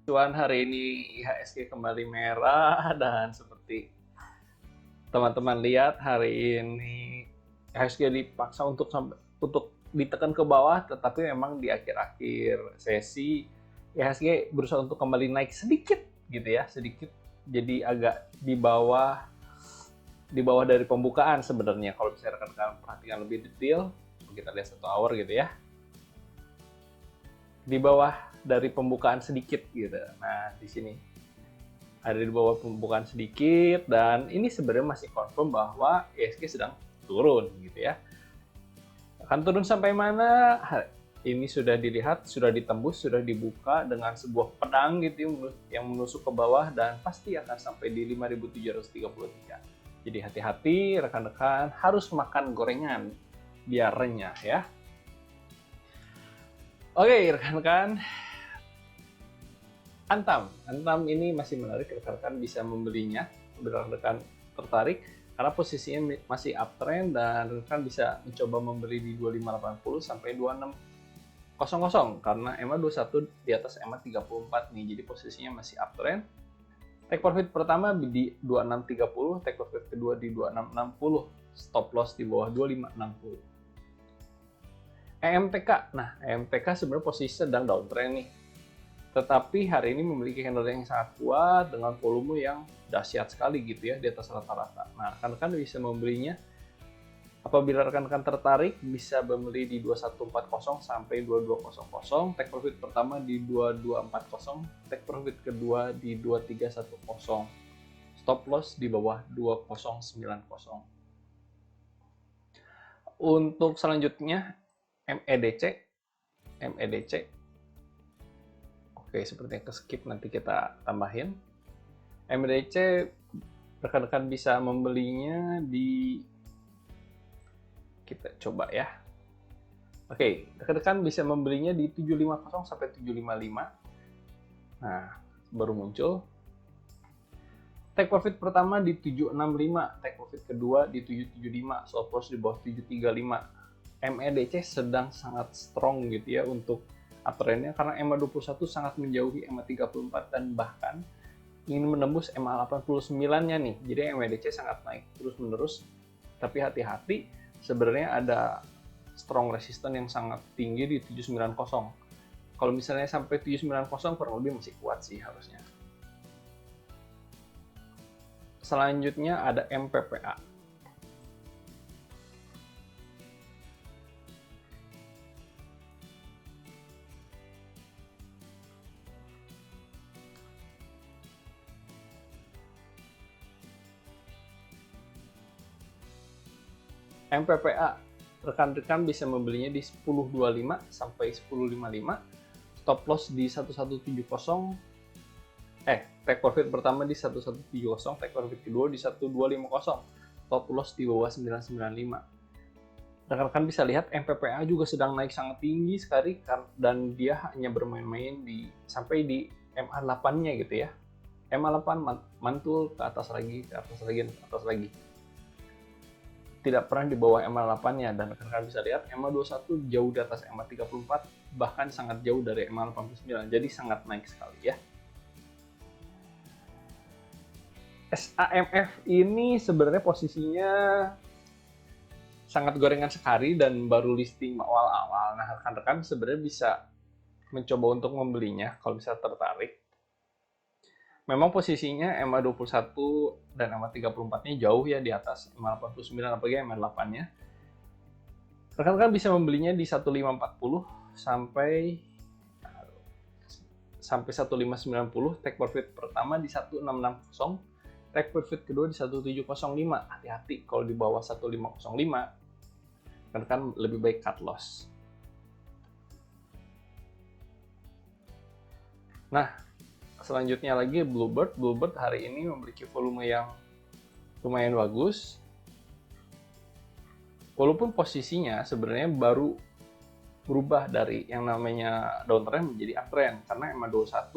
Cuan hari ini IHSG kembali merah dan seperti teman-teman lihat hari ini IHSG dipaksa untuk ditekan ke bawah, tetapi memang di akhir-akhir sesi IHSG berusaha untuk kembali naik sedikit gitu ya, sedikit jadi agak di bawah dari pembukaan sebenarnya. Kalau bisa rekan-rekan perhatikan lebih detail, kita lihat 1 hour gitu ya, di bawah dari pembukaan sedikit gitu. Nah, di sini ada di bawah pembukaan sedikit dan ini sebenarnya masih confirm bahwa IHSG sedang turun gitu ya. Akan turun sampai mana? Ini sudah dilihat, sudah ditembus, sudah dibuka dengan sebuah pedang gitu yang menusuk ke bawah dan pasti akan sampai di 5.733. Jadi hati-hati rekan-rekan, harus makan gorengan biar renyah ya. Oke rekan-rekan, Antam ini masih menarik, rekan-rekan bisa membelinya, rekan-rekan tertarik karena posisinya masih uptrend dan rekan bisa mencoba membeli di 2580 sampai 2600 karena EMA 21 di atas EMA 34 nih, jadi posisinya masih uptrend. Take profit pertama di 2630, take profit kedua di 2660, stop loss di bawah 2560. EMTK, nah EMTK sebenarnya posisi sedang downtrend nih, tetapi hari ini memiliki candle yang sangat kuat dengan volume yang dahsyat sekali gitu ya, di atas rata-rata. Nah, rekan-rekan bisa membelinya. Apabila rekan-rekan tertarik, bisa membeli di 2140 sampai 2200. Take profit pertama di 2240, take profit kedua di 2310. Stop loss di bawah 2090. Untuk selanjutnya MEDC. Oke, sepertinya ke skip, nanti kita tambahin. MEDC rekan-rekan bisa membelinya di, kita coba ya. Oke, rekan-rekan bisa membelinya di 750 sampai 755. Nah, baru muncul. Take profit pertama di 765, take profit kedua di 775, stop loss di bawah 735. MEDC sedang sangat strong gitu ya untuk uptrendnya karena EMA 21 sangat menjauhi EMA 34 dan bahkan ingin menembus EMA 89-nya nih. Jadi MEDC sangat naik terus-menerus. Tapi hati-hati, sebenarnya ada strong resistance yang sangat tinggi di 790. Kalau misalnya sampai 790 kurang lebih masih kuat sih harusnya. Selanjutnya ada MPPA. MPPA, rekan-rekan bisa membelinya di 10.25 sampai 10.55, stop loss di 1170, take profit pertama di 1170, take profit kedua di 1250, stop loss di bawah 995. Rekan-rekan bisa lihat MPPA juga sedang naik sangat tinggi sekali dan dia hanya bermain-main sampai di MA8-nya gitu ya. MA8 mantul ke atas lagi, ke atas lagi, ke atas lagi. Tidak pernah di bawah MA8-nya, dan rekan-rekan bisa lihat MA21 jauh di atas MA34, bahkan sangat jauh dari MA89, jadi sangat naik sekali ya. SAMF ini sebenarnya posisinya sangat gorengan sekali dan baru listing awal-awal. Nah, rekan-rekan sebenarnya bisa mencoba untuk membelinya kalau bisa tertarik. Memang posisinya MA21 dan MA34-nya jauh ya di atas MA89, apalagi MA8-nya. Rekan-rekan bisa membelinya di 1540 sampai 1590, take profit pertama di 1660, take profit kedua di 1705. Hati-hati kalau di bawah 1505, rekan-rekan lebih baik cut loss. Nah, selanjutnya lagi Bluebird. Bluebird hari ini memiliki volume yang lumayan bagus. Walaupun posisinya sebenarnya baru berubah dari yang namanya downtrend menjadi uptrend karena MA21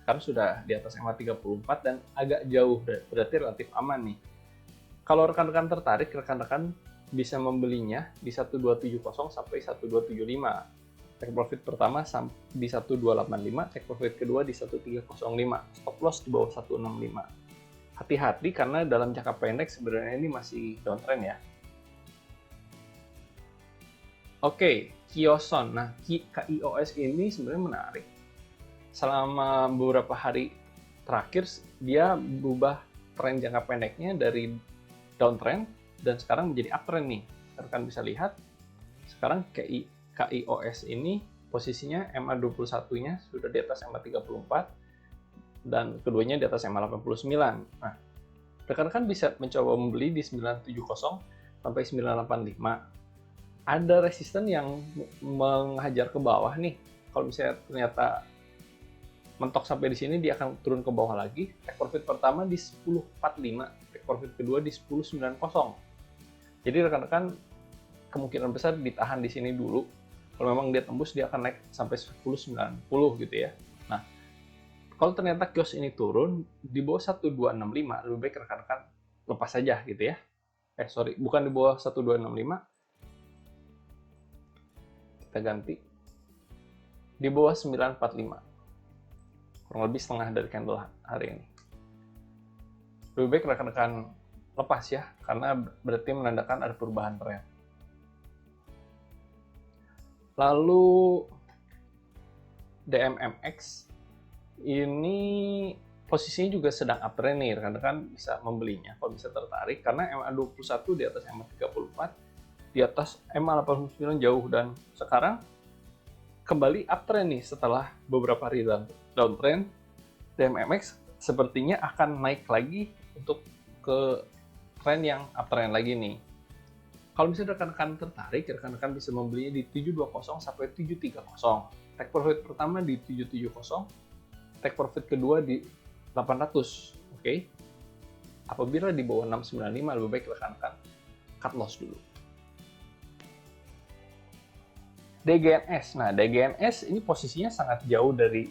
sekarang sudah di atas MA34 dan agak jauh, berarti relatif aman nih. Kalau rekan-rekan tertarik, rekan-rekan bisa membelinya di 1270 sampai 1275. Take profit pertama di 1285, take profit kedua di 1305, stop loss di bawah 165. Hati-hati karena dalam jangka pendek sebenarnya ini masih downtrend ya. Oke, Kioson. Nah, KIOS ini sebenarnya menarik. Selama beberapa hari terakhir dia berubah tren jangka pendeknya dari downtrend dan sekarang menjadi uptrend nih. Rekan bisa lihat sekarang KIOS ini posisinya MA21-nya sudah di atas MA34 dan keduanya di atas MA89. Nah, rekan-rekan bisa mencoba membeli di 970 sampai 985. Ada resisten yang menghajar ke bawah nih. Kalau misalnya ternyata mentok sampai di sini, dia akan turun ke bawah lagi. Take profit pertama di 10.45, take profit kedua di 10.90. Jadi rekan-rekan kemungkinan besar ditahan di sini dulu. Kalau memang dia tembus, dia akan naik sampai 10.90 gitu ya. Nah, kalau ternyata kios ini turun di bawah 1265, lebih baik rekan-rekan lepas saja gitu ya. Bukan di bawah 1265. Kita ganti di bawah 945, kurang lebih setengah dari candle hari ini. Lebih baik rekan-rekan lepas ya, karena berarti menandakan ada perubahan tren. Lalu DMMX ini posisinya juga sedang uptrend nih, rekan-rekan bisa membelinya kalau bisa tertarik, karena MA21 di atas MA34, di atas MA89 jauh, dan sekarang kembali uptrend nih setelah beberapa hari downtrend. DMMX sepertinya akan naik lagi untuk ke tren yang uptrend lagi nih. Kalau misalnya rekan-rekan tertarik, rekan-rekan bisa membelinya di 720 sampai 730. Take profit pertama di 770, take profit kedua di 800. Oke. Apabila di bawah 695, lebih baik rekan-rekan cut loss dulu. DGNS. Nah, DGNS ini posisinya sangat jauh dari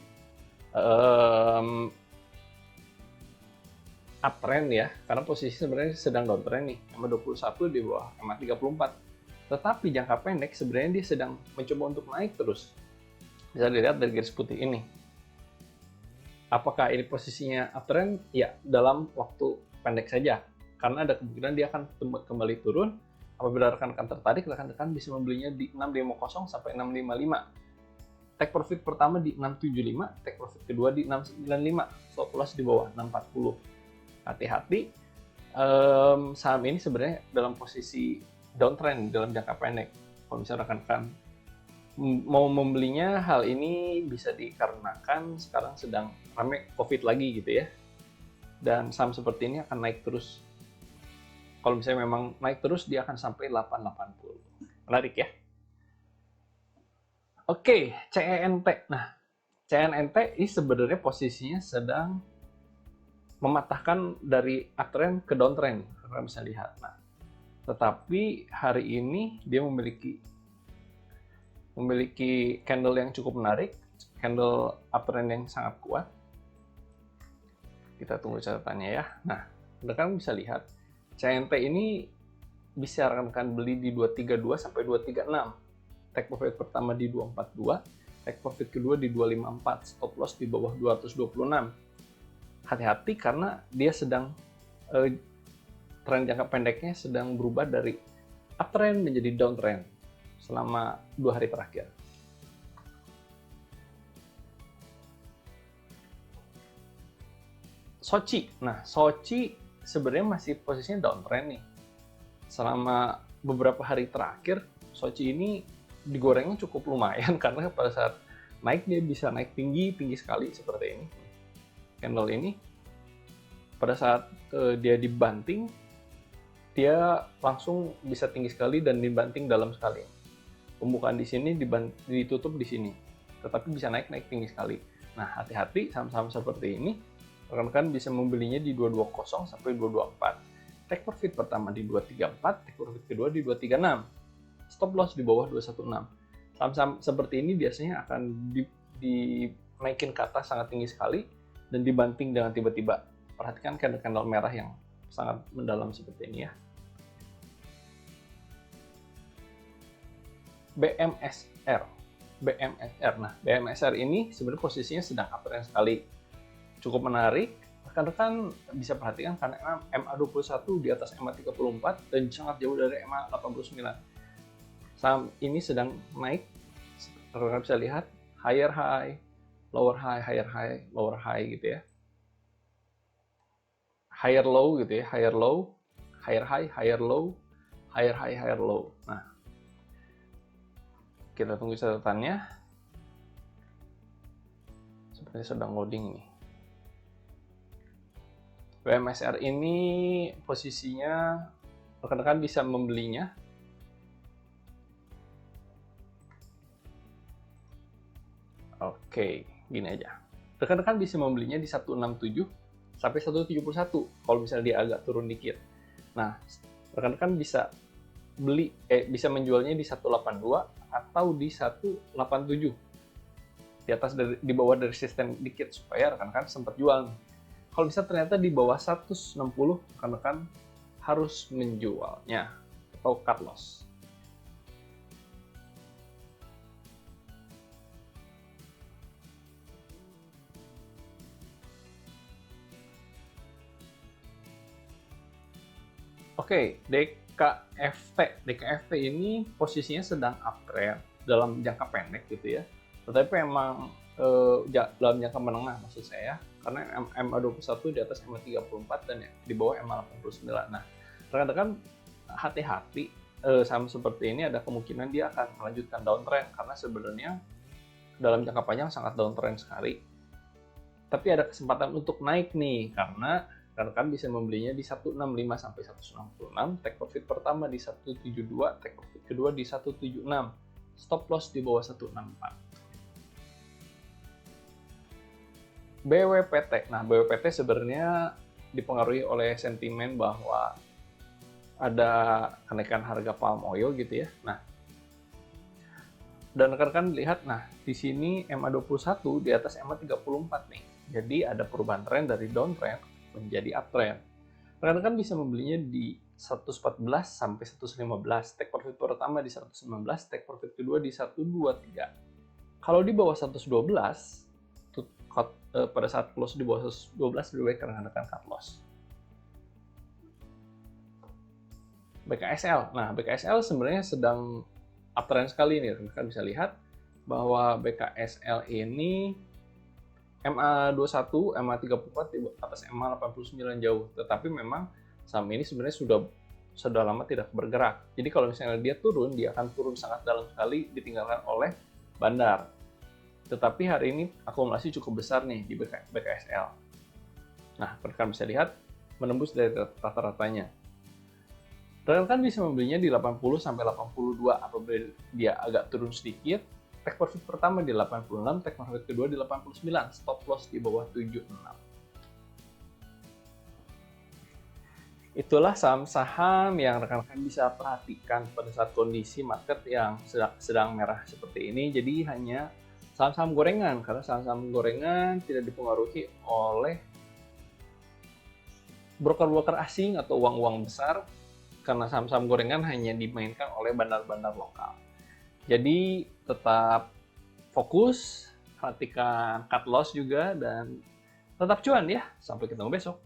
uptrend ya, karena posisi sebenarnya sedang downtrend nih, MA21 di bawah MA34. Tetapi jangka pendek sebenarnya dia sedang mencoba untuk naik terus. Bisa dilihat dari garis putih ini. Apakah ini posisinya uptrend? Ya, dalam waktu pendek saja, karena ada kemungkinan dia akan kembali turun. Apabila rekan-rekan tertarik, rekan-rekan bisa membelinya di 650 sampai 655. Take profit pertama di 675, take profit kedua di 695, stop loss di bawah 640. Hati-hati, saham ini sebenarnya dalam posisi downtrend dalam jangka pendek. Kalau misalnya rekan-rekan mau membelinya, hal ini bisa dikarenakan sekarang sedang ramai COVID lagi gitu ya. Dan saham seperti ini akan naik terus. Kalau misalnya memang naik terus, dia akan sampai 880. Menarik ya. Oke, CENT. Nah, CENT ini sebenarnya posisinya sedang mematahkan dari uptrend ke downtrend. Kalian bisa lihat. Nah, tetapi hari ini dia memiliki candle yang cukup menarik, candle uptrend yang sangat kuat. Kita tunggu catatannya ya. Nah, rekan bisa lihat CNT ini bisa rekan-rekan beli di 232 sampai 236. Take profit pertama di 242, take profit kedua di 254, stop loss di bawah 226. Hati-hati karena dia sedang tren jangka pendeknya sedang berubah dari uptrend menjadi downtrend selama 2 hari terakhir. Soci. Nah, Soci sebenarnya masih posisinya downtrend nih. Selama beberapa hari terakhir, Soci ini digorengnya cukup lumayan karena pada saat naik dia bisa naik tinggi sekali seperti ini. Candle ini pada saat dia dibanting, dia langsung bisa tinggi sekali dan dibanting dalam sekali. Pembukaan di sini ditutup di sini, tetapi bisa naik tinggi sekali. Nah, hati-hati saham-saham seperti ini. Rekan-rekan bisa membelinya di 220 sampai 224. Take profit pertama di 234, take profit kedua di 236. Stop loss di bawah 216. Saham-saham seperti ini biasanya akan dinaikin ke atas sangat tinggi sekali dan dibanting dengan tiba-tiba. Perhatikan candle-candle merah yang sangat mendalam seperti ini ya. BMSR. BMSR. Nah, BMSR ini sebenarnya posisinya sedang uptrend sekali. Cukup menarik. Rekan-rekan bisa perhatikan karena MA21 di atas MA34 dan sangat jauh dari MA89. Saham ini sedang naik. Rekan-rekan bisa lihat higher high, lower high, higher high, lower high gitu ya. Higher low gitu ya, higher low, higher high, higher low, higher high, higher low. Nah, kita tunggu catatannya. Sepertinya sedang loading nih. BMSR ini posisinya rekan-rekan bisa membelinya Oke, gini aja. Rekan-rekan bisa membelinya di 167 sampai 171 kalau misalnya dia agak turun dikit. Nah, rekan-rekan bisa bisa menjualnya di 182 atau di 187. Di bawah dari resisten dikit supaya rekan-rekan sempat jual. Kalau bisa ternyata di bawah 160, rekan-rekan harus menjualnya atau cut loss. Oke, DKFT ini posisinya sedang uptrend dalam jangka pendek gitu ya. Tetapi memang dalam jangka menengah maksud saya, karena MA21 di atas MA34 dan di bawah MA89. Nah, rekan-rekan hati-hati, saham seperti ini ada kemungkinan dia akan melanjutkan downtrend karena sebenarnya dalam jangka panjang sangat downtrend sekali. Tapi ada kesempatan untuk naik nih karena rekan-rekan bisa membelinya di 165 sampai 166, take profit pertama di 172, take profit kedua di 176, stop loss di bawah 164. BWPT. Nah, BWPT sebenarnya dipengaruhi oleh sentimen bahwa ada kenaikan harga palm oil gitu ya. Nah, dan rekan-rekan lihat, nah di sini MA21 di atas MA34 nih. Jadi ada perubahan tren dari downtrend menjadi uptrend. Rekan-rekan bisa membelinya di 114 sampai 115, take profit pertama di 119, take profit kedua di 123. Kalau di bawah 112, pada saat close di bawah 112 lebih baik rekan-rekan cut loss. BKSL. Nah, BKSL sebenarnya sedang uptrend sekali nih. Rekan-rekan bisa lihat bahwa BKSL ini MA21, MA34 di atas MA89 jauh. Tetapi memang saham ini sebenarnya sudah lama tidak bergerak. Jadi kalau misalnya dia turun, dia akan turun sangat dalam sekali ditinggalkan oleh bandar. Tetapi hari ini akumulasi cukup besar nih di BKSL. Nah, rekan bisa lihat menembus dari rata-ratanya. Rekan bisa membelinya di 80 sampai 82 apabila dia agak turun sedikit. Take profit pertama di 86, take profit kedua di 89, stop loss di bawah 76. Itulah saham-saham yang rekan-rekan bisa perhatikan pada saat kondisi market yang sedang merah seperti ini. Jadi hanya saham-saham gorengan, karena saham-saham gorengan tidak dipengaruhi oleh broker-broker asing atau uang-uang besar, karena saham-saham gorengan hanya dimainkan oleh bandar-bandar lokal. Jadi tetap fokus, perhatikan cut loss juga, dan tetap cuan ya. Sampai ketemu besok.